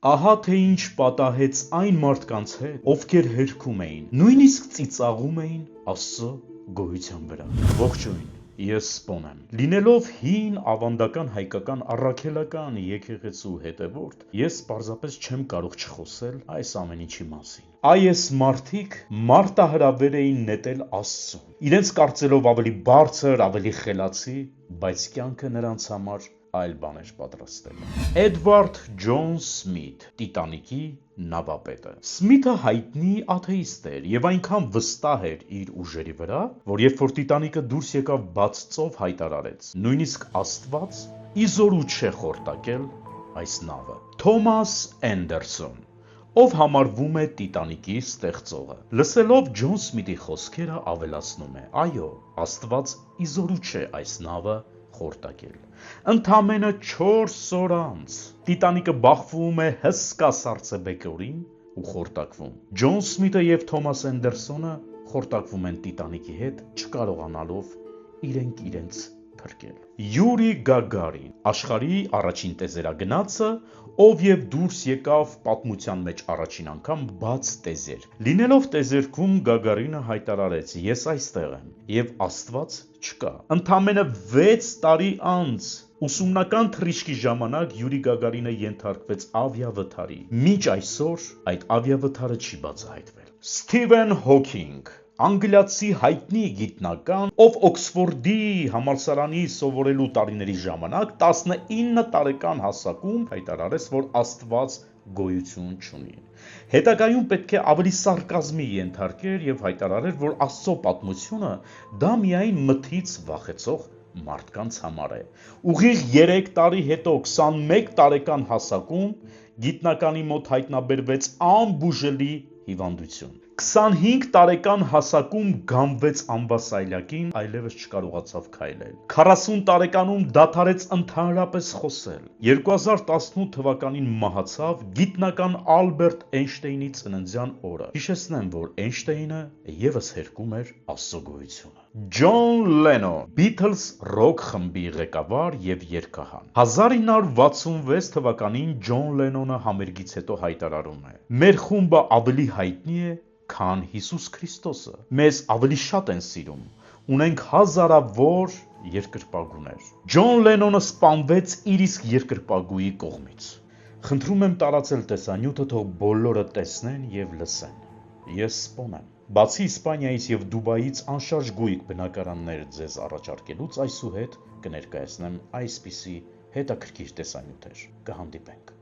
Ահա թե ինչ պատահեց այն մարդկանց հետ, ովքեր հերքում էին, նույնիսկ ծիծաղում էին Աստծո գոյության վրա։ Ողջույն, ես Սպոն եմ։ Լինելով հին ավանդական հայկական առաքելական եկեղեցու հետևորդ, ես պարզապես չեմ կարող չխոսել այս ամեն ինչի մասին։ Այս մարդիկ մարտահրավեր էին նետել Աստծուն, իրենց կարծելով ավելի բարձր, ավելի խելացի, բայց կյանքը նրանց համար այլ բան էր պատրաստել։ Էդվարդ Ջոն Սմիթ, Տիտանիկի նավապետը։ Սմիթը հայտնի աթեիստ էր և այնքան վստահ էր իր ուժերի վրա, որ երբ որ Տիտանիկը դուրս եկավ բաց ծով հայտարարեց. նույնիսկ Աստված իզորու չէ խորտակել այս նավը։ Թոմաս Էնդերսոն, ով համարվում է Տիտանիկի ստեղծողը, լսելով Ջոն Սմիթի խոսքերը ավելացնում է. այո, Աստված իզորու չէ այս նավը խորտակել։ Ընդամենը 4 օր անց Տիտանիկը բախվում է հսկա սառցեբեկորին ու խորտակվում։ Ջոն Սմիթը և Թոմաս Էնդերսոնը խորտակվում են Տիտանիկի հետ, չկարողանալով իրենք իրենց փրկել։ Յուրի Գագարին, աշխարհի առաջին տեզերագնացը, ով և դուրս եկավ պատմության մեջ առաջին անգամ բաց տեզեր։ Լինելով տեզերքում, Գագարինը հայտարարեց. ես այստեղ եմ և Աստված չկա։ Ընդամենը 6 տարի անց ուսումնական թռիչքի ժամանակ Յուրի Գագարինը ենթարկվեց ավիավթարի։ Մինչ այսօր այդ ավիավթարը չի բացահայտվել։ Սթիվեն Հոքինգ, անգլիացի հայտնի գիտնական, ով Օքսֆորդի համալսարանի սովորելու տարիների ժամանակ 19 տարեկան հասակում հայտարարեց, որ Աստված գոյություն չունի։ Հետագայում պետք է ավելի սարկազմի ենթարկեր և հայտարարեր, որ Աստծո պատմությունը դա միայն մթից վախեցող մարդկանց համար է։ Ուղիղ 3 տարի հետո 21 տարեկան հասակում գիտնականի մոտ հայտնաբերվեց անբուժելի հիվանդություն։ 25 տարեկան հասակում գամվեց ամբասայլակին, այլևս չկարողացավ քայլել։ 40 տարեկանում դադարեց ընդհանրապես խոսել։ 2018 թվականին մահացավ գիտնական Ալբերտ Էյնշտեյնի ծննդյան օրը։ Հիշեցնեմ, որ Էյնշտեյնը ևս հերքում էր Աստծո գոյությունը։ Ջոն Լենոն, Beatles ռոք խմբի ղեկավար և երգահան։ 1966 թվականին Ջոն Լենոնը համերգից հետո հայտարարում է. մեր խումբը ավելի հայտնի է, քան Հիսուս Քրիստոսը։ Մեզ ավելի շատ են սիրում, ունենք հազարավոր երկրպագուներ։ Ջոն Լենոնը սպանվեց իր իսկ երկրպագուի կողմից։ Խնդրում եմ տարածել տեսանյութը, թող բոլորը տեսնեն և լսեն։ Ես Սպոն եմ։ Բացի Իսպանիայից և Դուբայից անշարժ գույք բնակարաններ ձեզ առաջարկելուց, այսուհետ կներկայացնեմ այսպիսի հետաքրքիր տեսանյութեր։ Կհանդիպենք։